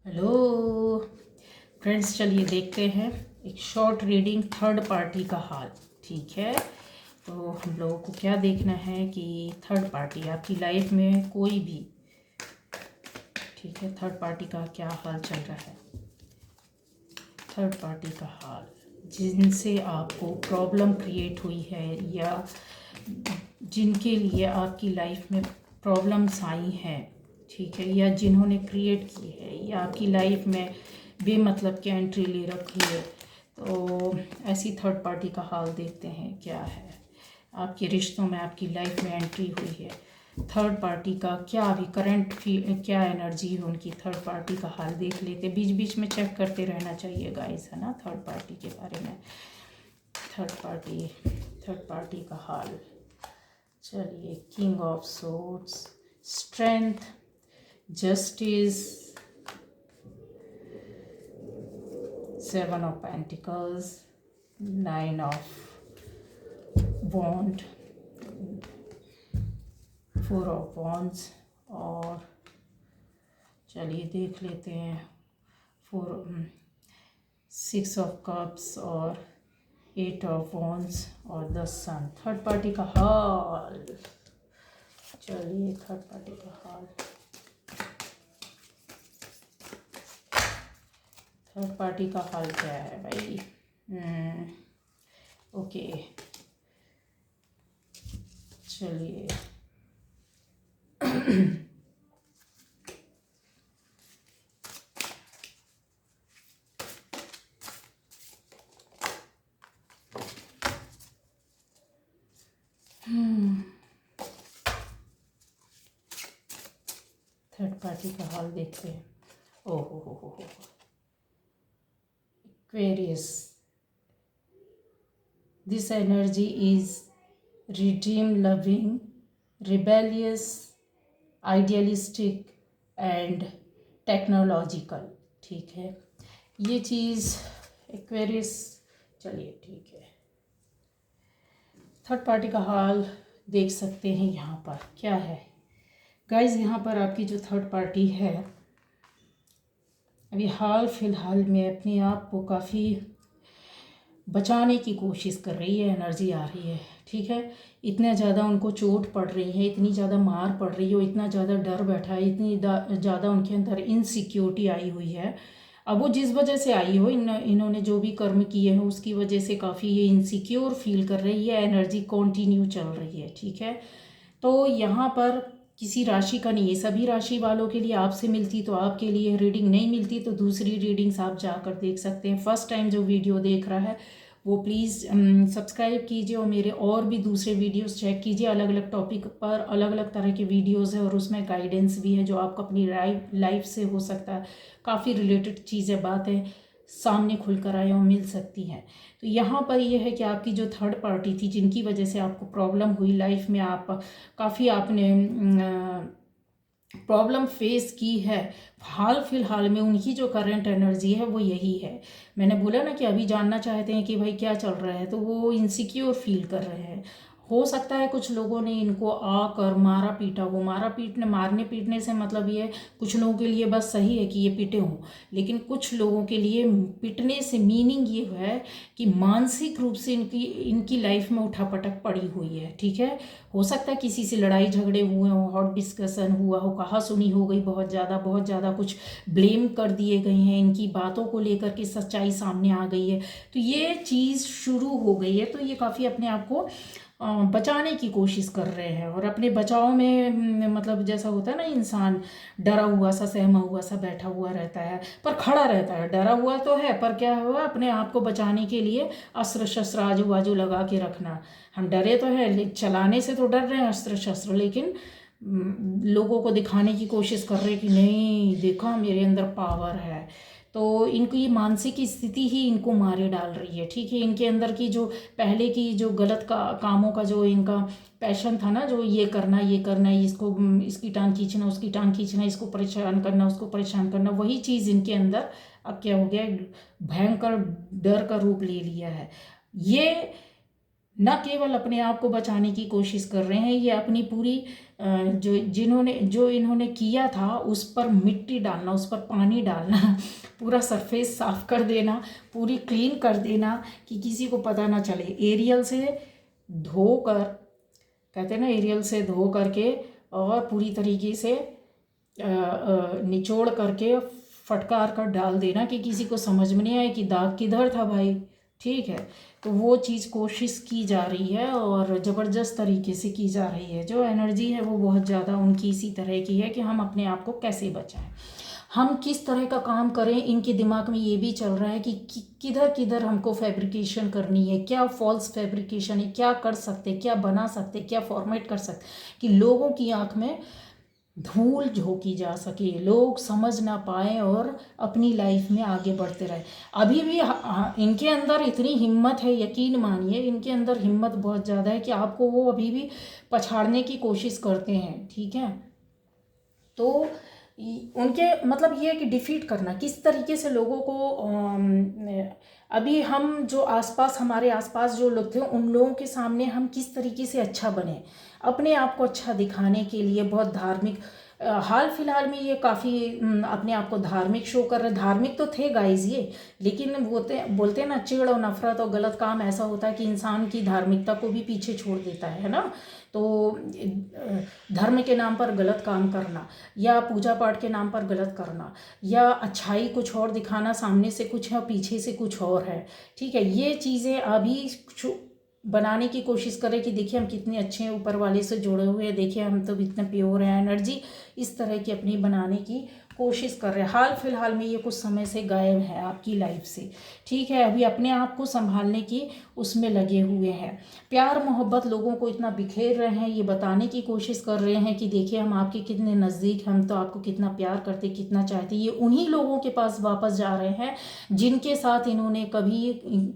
Hello friends, चलिए देखते हैं एक शॉर्ट रीडिंग थर्ड पार्टी का हाल। ठीक है, तो हम लोगों को क्या देखना है कि थर्ड पार्टी आपकी लाइफ में कोई भी, ठीक है, थर्ड पार्टी का क्या हाल चल रहा है। थर्ड पार्टी का हाल, जिनसे आपको प्रॉब्लम क्रिएट हुई है या जिनके लिए आपकी लाइफ में प्रॉब्लम्स आई हैं, ठीक है, या जिन्होंने क्रिएट की है या आपकी लाइफ में बेमतलब की एंट्री ले रखी है। तो ऐसी थर्ड पार्टी का हाल देखते हैं क्या है। आपके रिश्तों में, आपकी लाइफ में एंट्री हुई है, थर्ड पार्टी का क्या अभी करंट क्या एनर्जी है उनकी, थर्ड पार्टी का हाल देख लेते। बीच बीच में चेक करते रहना चाहिए गाइस, है ना, थर्ड पार्टी के बारे में। थर्ड पार्टी का हाल, चलिए। King of swords, strength, justice, seven of pentacles, nine of wand, four of wands, और चलिए देख लेते हैं सिक्स ऑफ कप्स और एट ऑफ वॉन्ड्स और द सन। थर्ड पार्टी का हाल, चलिए थर्ड पार्टी का हाल। थर्ड पार्टी का हाल क्या है भाई? ओके, चलिए थर्ड पार्टी का हाल देखते हैं। ओहो हो Aquarius, this energy is redeem loving, rebellious, idealistic and technological। ठीक है, ये चीज़ एक्वेरियस, चलिए ठीक है। थर्ड पार्टी का हाल देख सकते हैं यहाँ पर क्या है गाइज। यहाँ पर आपकी जो थर्ड पार्टी है अभी हाल फिलहाल में अपने आप को काफ़ी बचाने की कोशिश कर रही है, एनर्जी आ रही है, ठीक है। इतने ज़्यादा उनको चोट पड़ रही है, इतनी ज़्यादा मार पड़ रही है, इतना ज़्यादा डर बैठा है, इतनी ज़्यादा उनके अंदर इनसिक्योरिटी आई हुई है। अब वो जिस वजह से आई हो, इन्होंने जो भी कर्म किए हैं उसकी वजह से काफ़ी ये इनसिक्योर फील कर रही है, एनर्जी कंटिन्यू चल रही है, ठीक है। तो यहाँ पर किसी राशि का नहीं है, सभी राशि वालों के लिए आपसे मिलती तो आपके लिए रीडिंग, नहीं मिलती तो दूसरी रीडिंग्स आप जाकर देख सकते हैं। फर्स्ट टाइम जो वीडियो देख रहा है वो प्लीज़ सब्सक्राइब कीजिए और मेरे और भी दूसरे वीडियोस चेक कीजिए। अलग अलग टॉपिक पर अलग अलग तरह के वीडियोस है और उसमें गाइडेंस भी है जो आपको अपनी लाइफ से हो सकता है, काफ़ी रिलेटेड चीज़ें, बातें सामने खुलकर आए और मिल सकती हैं। तो यहाँ पर यह है कि आपकी जो थर्ड पार्टी थी जिनकी वजह से आपको प्रॉब्लम हुई लाइफ में, आप काफ़ी आपने प्रॉब्लम फेस की है, हाल फिलहाल में उनकी जो करंट एनर्जी है वो यही है। मैंने बोला ना कि अभी जानना चाहते हैं कि भाई क्या चल रहा है, तो वो इनसिक्योर फील कर रहे हैं। हो सकता है कुछ लोगों ने इनको आकर मारा पीटा हो, मारने पीटने से मतलब ये, कुछ लोगों के लिए बस सही है कि ये पिटे हों, लेकिन कुछ लोगों के लिए पिटने से मीनिंग ये है कि मानसिक रूप से इनकी लाइफ में उठापटक पड़ी हुई है, ठीक है। हो सकता है किसी से लड़ाई झगड़े हुए हों, हॉट डिस्कशन हुआ हो, कहा सुनी हो गई, बहुत ज़्यादा कुछ ब्लेम कर दिए गए हैं, इनकी बातों को लेकर के सच्चाई सामने आ गई है, तो ये चीज़ शुरू हो गई है। तो ये काफ़ी अपने आप को बचाने की कोशिश कर रहे हैं और अपने बचाव में मतलब जैसा होता है ना, इंसान डरा हुआ सा, सहमा हुआ सा बैठा हुआ रहता है पर खड़ा रहता है। डरा हुआ तो है पर क्या हुआ, अपने आप को बचाने के लिए अस्त्र शस्त्र आजू बाजू लगा के रखना। हम डरे तो है, चलाने से तो डर रहे हैं अस्त्र शस्त्र, लेकिन लोगों को दिखाने की कोशिश कर रहे हैं कि नहीं देखा मेरे अंदर पावर है। तो इनकी मानसिक स्थिति ही इनको मारे डाल रही है, ठीक है। इनके अंदर की जो पहले की जो गलत कामों का जो इनका पैशन था ना, जो ये करना इसको, इसकी टांग खींचना, उसकी टांग खींचना, इसको परेशान करना, उसको परेशान करना, वही चीज़ इनके अंदर अब क्या हो गया, भयंकर डर का रूप ले लिया है। ये न केवल अपने आप को बचाने की कोशिश कर रहे हैं, ये अपनी पूरी जो इन्होंने किया था उस पर मिट्टी डालना, उस पर पानी डालना, पूरा सरफेस साफ कर देना, पूरी क्लीन कर देना कि किसी को पता ना चले। एरियल से धोकर, कहते हैं ना, एरियल से धो करके और पूरी तरीके से निचोड़ करके फटकार कर डाल देना कि किसी को समझ में नहीं आए कि दाग किधर था भाई। ठीक है, तो वो चीज़ कोशिश की जा रही है और ज़बरदस्त तरीके से की जा रही है। जो एनर्जी है वो बहुत ज़्यादा उनकी इसी तरह की है कि हम अपने आप को कैसे बचाएं, हम किस तरह का काम करें। इनके दिमाग में ये भी चल रहा है कि किधर किधर हमको फैब्रिकेशन करनी है, क्या फॉल्स फैब्रिकेशन है, क्या कर सकते, क्या बना सकते, क्या फॉर्मेट कर सकते कि लोगों की आंख में धूल झोंकी जा सके, लोग समझ ना पाए और अपनी लाइफ में आगे बढ़ते रहे। अभी भी इनके अंदर इतनी हिम्मत है, यकीन मानिए इनके अंदर हिम्मत बहुत ज़्यादा है कि आपको वो अभी भी पछाड़ने की कोशिश करते हैं। ठीक है, तो उनके मतलब ये है कि डिफीट करना किस तरीके से लोगों को। अभी हम जो आसपास, हमारे आसपास जो लोग थे उन लोगों के सामने हम किस तरीके से अच्छा बने, अपने आप को अच्छा दिखाने के लिए बहुत धार्मिक, हाल फिलहाल में ये काफ़ी अपने आप को धार्मिक शो कर रहे। धार्मिक तो थे गाइज ये, लेकिन बोलते हैं ना, चिढ़ और नफरत और गलत काम ऐसा होता है कि इंसान की धार्मिकता को भी पीछे छोड़ देता है ना। तो धर्म के नाम पर गलत काम करना या पूजा पाठ के नाम पर गलत करना या अच्छाई कुछ और दिखाना, सामने से कुछ है और पीछे से कुछ और है। ठीक है, ये चीज़ें अभी बनाने की कोशिश करें कि देखिए हम कितने अच्छे हैं, ऊपर वाले से जुड़े हुए हैं, देखिए हम तो इतने प्योर हैं, एनर्जी इस तरह की अपनी बनाने की कोशिश कर रहे हैं। हाल फिलहाल में ये कुछ समय से गायब है आपकी लाइफ से। ठीक है, अभी अपने आप को संभालने की उसमें लगे हुए हैं। प्यार मोहब्बत लोगों को इतना बिखेर रहे हैं, ये बताने की कोशिश कर रहे हैं कि देखिए हम आपके कितने नज़दीक, हम तो आपको कितना प्यार करते, कितना चाहते। ये उन्हीं लोगों के पास वापस जा रहे हैं जिनके साथ इन्होंने कभी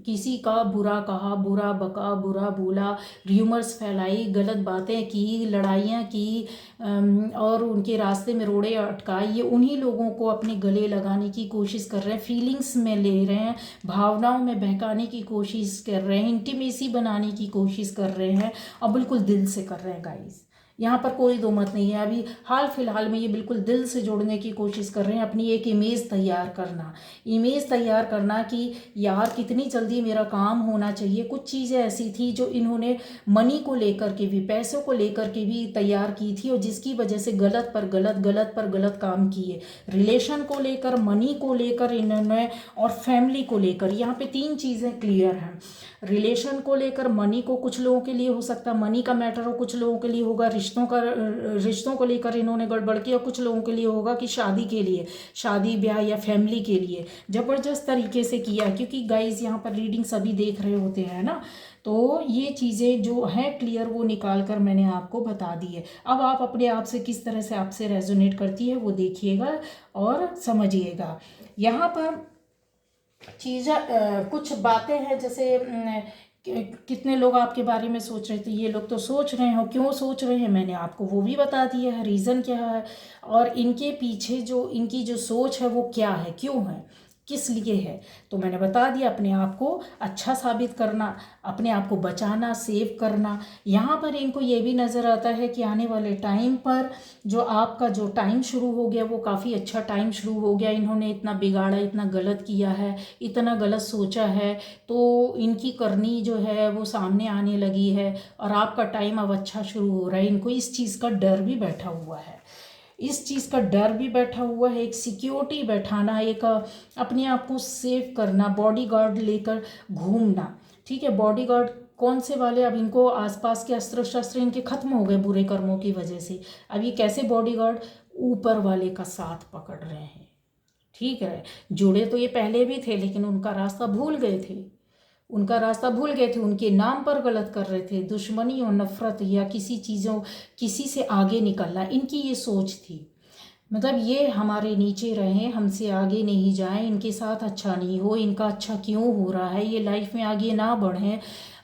किसी का बुरा कहा, बुरा बका, बुरा बोला, र्यूमर्स फैलाई, गलत बातें की, लड़ाइयाँ की और उनके रास्ते में रोड़े अटकाए। ये उन्हीं लोगों को अपने गले लगाने की कोशिश कर रहे हैं, फीलिंग्स में ले रहे हैं, भावनाओं में बहकाने की कोशिश कर रहे हैं, इंटीमेसी बनाने की कोशिश कर रहे हैं और बिल्कुल दिल से कर रहे हैं गाइस। यहाँ पर कोई दो मत नहीं है। अभी हाल फिलहाल में ये बिल्कुल दिल से जोड़ने की कोशिश कर रहे हैं, अपनी एक इमेज तैयार करना कि यार कितनी जल्दी मेरा काम होना चाहिए। कुछ चीज़ें ऐसी थी जो इन्होंने मनी को लेकर के भी, पैसों को लेकर के भी तैयार की थी और जिसकी वजह से गलत पर गलत, गलत पर गलत काम किए। रिलेशन को लेकर, मनी को लेकर इन्होंने और फैमिली को लेकर, यहाँ पे तीन चीज़ें क्लियर हैं। रिलेशन को लेकर, मनी को कुछ लोगों के लिए हो सकता है मनी का मैटर हो, कुछ लोगों के लिए होगा रिश्तों को लेकर इन्होंने गड़बड़ किया, कुछ लोगों के लिए होगा कि शादी के लिए, शादी ब्याह या फैमिली के लिए ज़बरदस्त तरीके से किया। क्योंकि गाइज यहाँ पर रीडिंग सभी देख रहे होते हैं ना, तो ये चीज़ें जो हैं क्लियर वो निकाल कर मैंने आपको बता दी है। अब आप अपने आप से किस तरह से आपसे रेजोनेट करती है वो देखिएगा और समझिएगा। यहाँ पर चीज़ें कुछ बातें हैं, जैसे कितने लोग आपके बारे में सोच रहे थे, ये लोग तो सोच रहे हो, क्यों सोच रहे हैं मैंने आपको वो भी बता दिया है, रीज़न क्या है और इनके पीछे जो इनकी जो सोच है वो क्या है, क्यों है, किस लिए है, तो मैंने बता दिया। अपने आप को अच्छा साबित करना, अपने आप को बचाना, सेव करना। यहाँ पर इनको ये भी नज़र आता है कि आने वाले टाइम पर जो आपका जो टाइम शुरू हो गया वो काफ़ी अच्छा टाइम शुरू हो गया। इन्होंने इतना बिगाड़ा, इतना गलत किया है, इतना गलत सोचा है, तो इनकी करनी जो है वो सामने आने लगी है और आपका टाइम अब अच्छा शुरू हो रहा है। इनको इस चीज़ का डर भी बैठा हुआ है, इस चीज़ का डर भी बैठा हुआ है, एक सिक्योरिटी बैठाना, एक अपने आप को सेव करना, बॉडीगार्ड लेकर घूमना। ठीक है, बॉडीगार्ड कौन से वाले, अब इनको आसपास के अस्त्र शस्त्र इनके खत्म हो गए बुरे कर्मों की वजह से। अब ये कैसे बॉडीगार्ड, ऊपर वाले का साथ पकड़ रहे हैं। ठीक है, जुड़े तो ये पहले भी थे लेकिन उनका रास्ता भूल गए थे, उनके नाम पर गलत कर रहे थे, दुश्मनी और नफरत या किसी से आगे निकलना, इनकी ये सोच थी। मतलब ये हमारे नीचे रहें, हमसे आगे नहीं जाएं, इनके साथ अच्छा नहीं हो, इनका अच्छा क्यों हो रहा है, ये लाइफ में आगे ना बढ़ें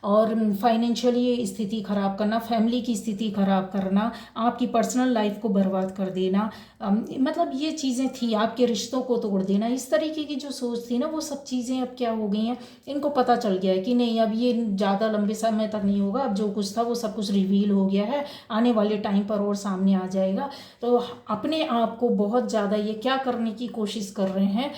और फाइनेंशियली स्थिति ख़राब करना, फैमिली की स्थिति ख़राब करना, आपकी पर्सनल लाइफ को बर्बाद कर देना, मतलब ये चीज़ें थी, आपके रिश्तों को तोड़ देना, इस तरीके की जो सोच थी ना, वो सब चीज़ें अब क्या हो गई हैं, इनको पता चल गया है कि नहीं, अब ये ज़्यादा लंबे समय तक नहीं होगा, अब जो कुछ था वो सब कुछ रिवील हो गया है, आने वाले टाइम पर और सामने आ जाएगा। तो अपने आप को बहुत ज़्यादा ये क्या करने की कोशिश कर रहे हैं,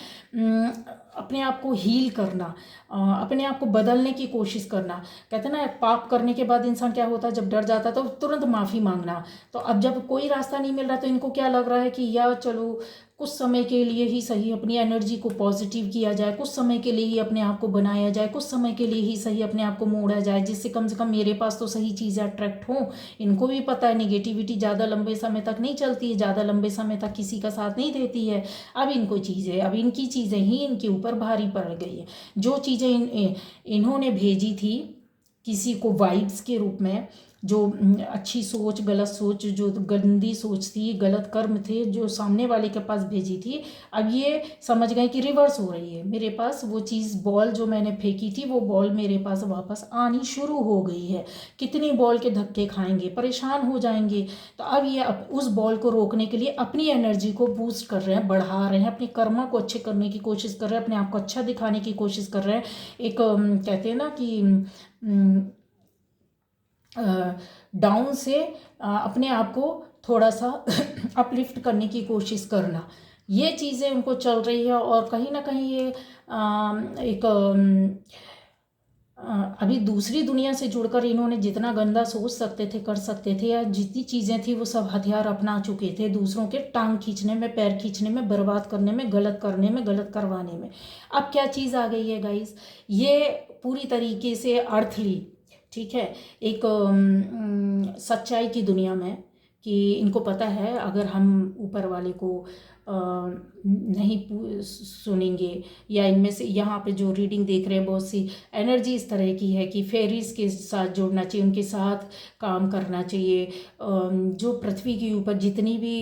अपने आप को हील करना, अपने आप को बदलने की कोशिश करना। कहते हैं ना, पाप करने के बाद इंसान क्या होता है, जब डर जाता है तो तुरंत माफ़ी मांगना। तो अब जब कोई रास्ता नहीं मिल रहा तो इनको क्या लग रहा है कि या चलो कुछ समय के लिए ही सही अपनी एनर्जी को पॉजिटिव किया जाए, कुछ समय के लिए ही अपने आप को बनाया जाए, कुछ समय के लिए ही सही अपने आप को मोड़ा जाए, जिससे कम से कम मेरे पास तो सही चीज़ें अट्रैक्ट हों। इनको भी पता है निगेटिविटी ज़्यादा लंबे समय तक नहीं चलती है, ज़्यादा लंबे समय तक किसी का साथ नहीं देती है। अब इनकी चीज़ें ही इनके ऊपर भारी पड़ गई है। जो चीज़ें इन्होंने भेजी थी किसी को वाइब्स के रूप में, जो अच्छी सोच, गलत सोच, जो गंदी सोच थी, गलत कर्म थे जो सामने वाले के पास भेजी थी, अब ये समझ गए कि रिवर्स हो रही है मेरे पास। वो चीज़, बॉल जो मैंने फेंकी थी, वो बॉल मेरे पास वापस आनी शुरू हो गई है। कितनी बॉल के धक्के खाएंगे, परेशान हो जाएंगे। तो अब ये उस बॉल को रोकने के लिए अपनी एनर्जी को बूस्ट कर रहे हैं, बढ़ा रहे हैं, अपने कर्मा को अच्छे करने की कोशिश कर रहे हैं, अपने आप को अच्छा दिखाने की कोशिश कर रहे हैं। एक कहते हैं ना कि डाउन से अपने आप को थोड़ा सा अपलिफ्ट करने की कोशिश करना, ये चीज़ें उनको चल रही है। और कहीं ना कहीं ये एक अभी दूसरी दुनिया से जुड़कर इन्होंने जितना गंदा सोच सकते थे, कर सकते थे, या जितनी चीज़ें थी वो सब हथियार अपना चुके थे, दूसरों के टांग खींचने में, पैर खींचने में, बर्बाद करने में, गलत करने में, गलत करवाने में। अब क्या चीज़ आ गई है गाइस, ये पूरी तरीके से अर्थली, ठीक है, एक सच्चाई की दुनिया में, कि इनको पता है अगर हम ऊपर वाले को नहीं सुनेंगे, या इनमें से यहाँ पे जो रीडिंग देख रहे हैं बहुत सी एनर्जी इस तरह की है कि फेरीज के साथ जोड़ना चाहिए, उनके साथ काम करना चाहिए। जो पृथ्वी के ऊपर जितनी भी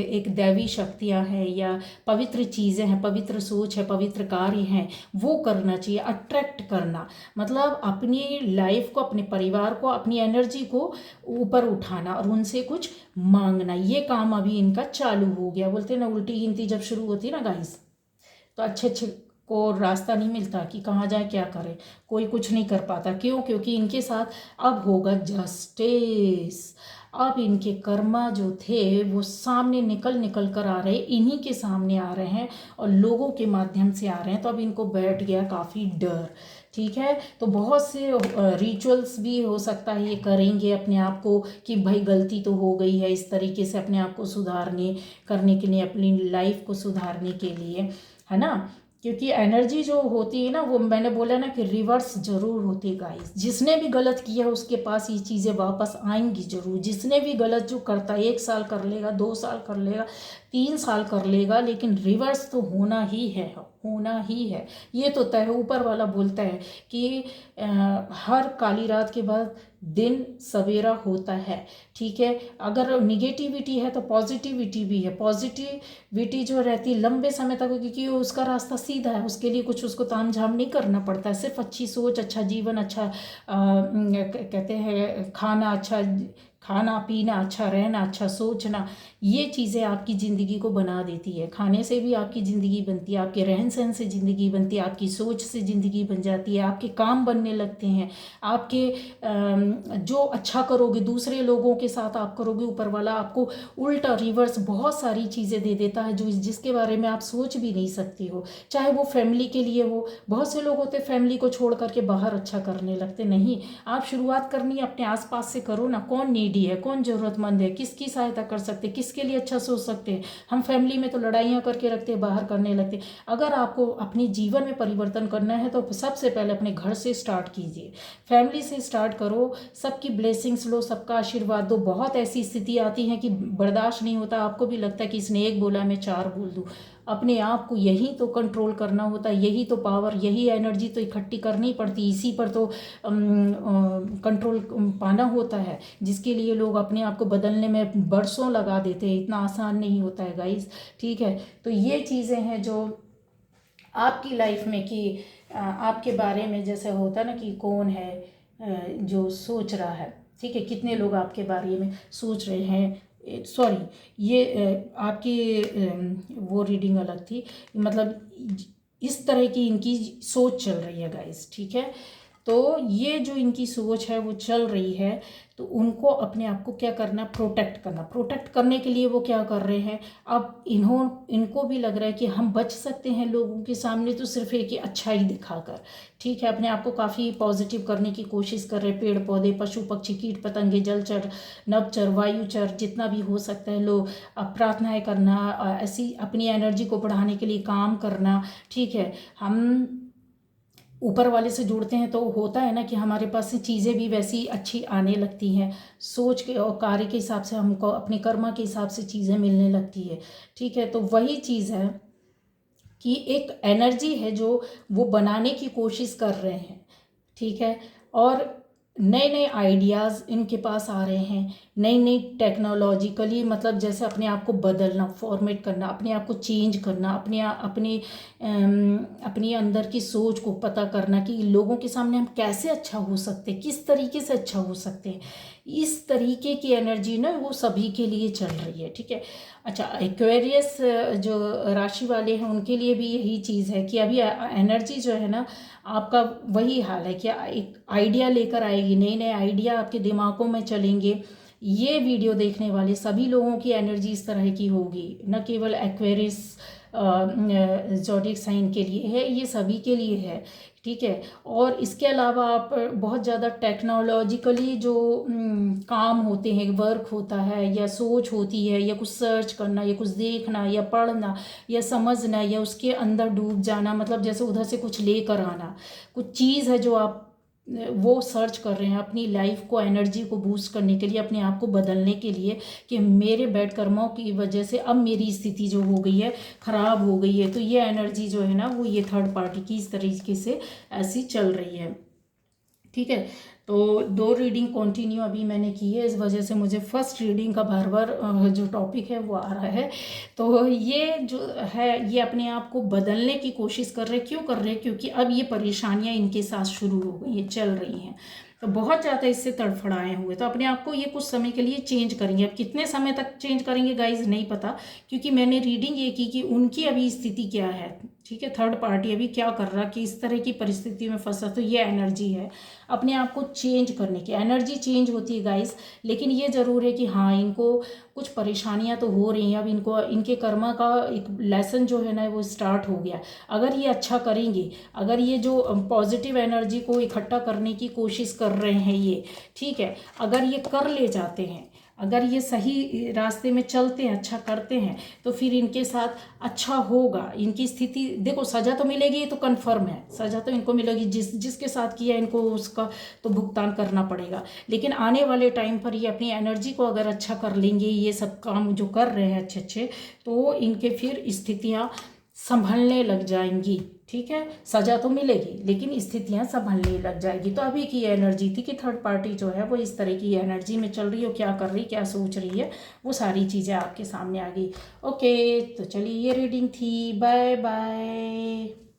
एक दैवी शक्तियाँ हैं या पवित्र चीज़ें हैं, पवित्र सोच है, पवित्र कार्य हैं, वो करना चाहिए। अट्रैक्ट करना मतलब अपनी लाइफ को, अपने परिवार को, अपनी एनर्जी को ऊपर उठाना और उनसे कुछ मांगना, ये काम अभी इनका चालू हो गया। बोलते हैं ना, उल्टी गिनती जब शुरू होती है ना गाइस, तो अच्छे अच्छे को रास्ता नहीं मिलता कि कहाँ जाए, क्या करे, कोई कुछ नहीं कर पाता। क्यों? क्योंकि इनके साथ अब होगा जस्टिस। अब इनके कर्मा जो थे वो सामने निकल निकल कर आ रहे, इन्हीं के सामने आ रहे हैं और लोगों के माध्यम से आ रहे हैं। तो अब इनको बैठ गया काफ़ी डर, ठीक है। तो बहुत से रिचुअल्स भी हो सकता है ये करेंगे अपने आप को, कि भाई गलती तो हो गई है, इस तरीके से अपने आप को सुधारने करने के लिए, अपनी लाइफ को सुधारने के लिए, है ना। क्योंकि एनर्जी जो होती है ना, वो मैंने बोला ना कि रिवर्स जरूर होती है गाइस। जिसने भी गलत किया उसके पास ये चीज़ें वापस आएंगी जरूर। जिसने भी गलत जो करता है, 1 साल कर लेगा, 2 साल कर लेगा, 3 साल कर लेगा, लेकिन रिवर्स तो होना ही है, होना ही है। ये तो तय है। ऊपर वाला बोलता है कि हर काली रात के बाद दिन सवेरा होता है, ठीक है। अगर निगेटिविटी है तो पॉजिटिविटी भी है। पॉजिटिविटी जो रहती है लंबे समय तक, क्योंकि उसका रास्ता सीधा है, उसके लिए कुछ उसको तामझाम नहीं करना पड़ता है। सिर्फ अच्छी सोच, अच्छा जीवन, अच्छा कहते हैं खाना पीना, अच्छा रहना, अच्छा सोचना, ये चीज़ें आपकी ज़िंदगी को बना देती है। खाने से भी आपकी ज़िंदगी बनती है, आपके रहन सहन से ज़िंदगी बनती है, आपकी सोच से ज़िंदगी बन जाती है, आपके काम बनने लगते हैं, आपके जो अच्छा करोगे दूसरे लोगों के साथ आप करोगे, ऊपर वाला आपको उल्टा रिवर्स बहुत सारी चीज़ें दे देता है, जो जिसके बारे में आप सोच भी नहीं सकती हो। चाहे वो फैमिली के लिए हो, बहुत से लोग होते फैमिली को छोड़ करके बाहर अच्छा करने लगते। नहीं, आप शुरुआत करनी है अपने आसपास से करो ना। कौन नीडी है, कौन ज़रूरतमंद है, किसकी सहायता कर सकते, किसके लिए अच्छा सोच सकते हैं। हम फैमिली में तो लड़ाइयाँ करके रखते हैं, बाहर करने लगते। अगर आपको अपने जीवन में परिवर्तन करना है तो सबसे पहले अपने घर से स्टार्ट कीजिए, फैमिली से स्टार्ट करो, सबकी ब्लेसिंग्स लो, सबका आशीर्वाद दो। बहुत ऐसी स्थिति आती है कि बर्दाश्त नहीं होता, आपको भी लगता है कि इसने एक बोला मैं 4 बोल दूँ। अपने आप को यही तो कंट्रोल करना होता है, यही तो पावर, यही एनर्जी तो इकट्ठी करनी पड़ती, इसी पर तो कंट्रोल पाना होता है, जिसके लिए लोग अपने आप को बदलने में बरसों लगा देते हैं। इतना आसान नहीं होता है गाइस, ठीक है। तो ये चीज़ें हैं जो आपकी लाइफ में, कि आपके बारे में जैसे होता है ना कि कौन है, जो सोच रहा है, ठीक है, कितने लोग आपके बारे में सोच रहे हैं। सॉरी, ये आपकी वो रीडिंग अलग थी, मतलब इस तरह की इनकी सोच चल रही है गाइस, ठीक है। तो ये जो इनकी सोच है वो चल रही है, तो उनको अपने आप को क्या करना, प्रोटेक्ट करना। प्रोटेक्ट करने के लिए वो क्या कर रहे हैं, अब इनको भी लग रहा है कि हम बच सकते हैं लोगों के सामने तो सिर्फ एक ही अच्छाई दिखाकर, ठीक है। अपने आप को काफ़ी पॉजिटिव करने की कोशिश कर रहे हैं। पेड़ पौधे, पशु पक्षी, कीट पतंगे, जलचर, नभचर, वायुचर, जितना भी हो सकता है लोग, प्रार्थनाएं करना, ऐसी अपनी एनर्जी को बढ़ाने के लिए काम करना, ठीक है। हम ऊपर वाले से जुड़ते हैं तो होता है ना कि हमारे पास से चीज़ें भी वैसी अच्छी आने लगती हैं, सोच के और कार्य के हिसाब से हमको अपने कर्मा के हिसाब से चीज़ें मिलने लगती है, ठीक है। तो वही चीज़ है कि एक एनर्जी है जो वो बनाने की कोशिश कर रहे हैं, ठीक है। और नए नए आइडियाज़ इनके पास आ रहे हैं, नई नई टेक्नोलॉजिकली, मतलब जैसे अपने आप को बदलना, फॉर्मेट करना, अपने आप को चेंज करना, अपनी अंदर की सोच को पता करना कि लोगों के सामने हम कैसे अच्छा हो सकते हैं, किस तरीके से अच्छा हो सकते हैं। इस तरीके की एनर्जी ना वो सभी के लिए चल रही है, ठीक है। अच्छा, एक्वेरियस जो राशि वाले हैं उनके लिए भी यही चीज़ है कि अभी एनर्जी जो है ना, आपका वही हाल है कि एक आइडिया लेकर आएगी, नए नए आइडिया आपके दिमागों में चलेंगे। ये वीडियो देखने वाले सभी लोगों की एनर्जी इस तरह की होगी, न केवल एक्वेरियस ज़ोडिएक साइन के लिए है, ये सभी के लिए है, ठीक है। और इसके अलावा आप बहुत ज़्यादा टेक्नोलॉजिकली जो काम होते हैं, वर्क होता है या सोच होती है, या कुछ सर्च करना, या कुछ देखना, या पढ़ना, या समझना, या उसके अंदर डूब जाना, मतलब जैसे उधर से कुछ लेकर आना, कुछ चीज़ है जो आप वो सर्च कर रहे हैं अपनी लाइफ को, एनर्जी को बूस्ट करने के लिए, अपने आप को बदलने के लिए, कि मेरे बैड कर्मों की वजह से अब मेरी स्थिति जो हो गई है, ख़राब हो गई है। तो ये एनर्जी जो है ना वो ये थर्ड पार्टी की इस तरीके से ऐसी चल रही है, ठीक है। तो 2 रीडिंग कंटिन्यू अभी मैंने की है, इस वजह से मुझे फर्स्ट रीडिंग का बार बार जो टॉपिक है वो आ रहा है। तो ये जो है ये अपने आप को बदलने की कोशिश कर रहे हैं। क्यों कर रहे हैं? क्योंकि अब ये परेशानियां इनके साथ शुरू हो गई हैं, चल रही हैं, तो बहुत ज़्यादा इससे तड़फड़ाए हुए, तो अपने आप को ये कुछ समय के लिए चेंज करेंगे। अब कितने समय तक चेंज करेंगे गाइज नहीं पता, क्योंकि मैंने रीडिंग ये की कि उनकी अभी स्थिति क्या है, ठीक है। थर्ड पार्टी अभी क्या कर रहा कि इस तरह की परिस्थिति में फंसा, तो ये एनर्जी है अपने आप को चेंज करने की। एनर्जी चेंज होती है गाइस, लेकिन ये ज़रूर है कि हाँ, इनको कुछ परेशानियां तो हो रही हैं। अब इनको इनके कर्मा का एक लेसन जो है ना वो स्टार्ट हो गया। अगर ये अच्छा करेंगे, अगर ये जो पॉजिटिव एनर्जी को इकट्ठा करने की कोशिश कर रहे हैं ये, ठीक है, अगर ये कर ले जाते हैं, अगर ये सही रास्ते में चलते हैं, अच्छा करते हैं, तो फिर इनके साथ अच्छा होगा। इनकी स्थिति देखो, सज़ा तो मिलेगी, ये तो कन्फर्म है, सज़ा तो इनको मिलेगी, जिसके साथ किया इनको उसका तो भुगतान करना पड़ेगा। लेकिन आने वाले टाइम पर ये अपनी एनर्जी को अगर अच्छा कर लेंगे, ये सब काम जो कर रहे हैं अच्छे अच्छे, तो इनके फिर स्थितियाँ संभलने लग जाएंगी, ठीक है। सजा तो मिलेगी लेकिन स्थितियां संभलने लग जाएगी। तो अभी की एनर्जी थी कि थर्ड पार्टी जो है वो इस तरह की एनर्जी में चल रही है, क्या कर रही, क्या सोच रही है, वो सारी चीज़ें आपके सामने आ गई। ओके, तो चलिए ये रीडिंग थी, बाय बाय।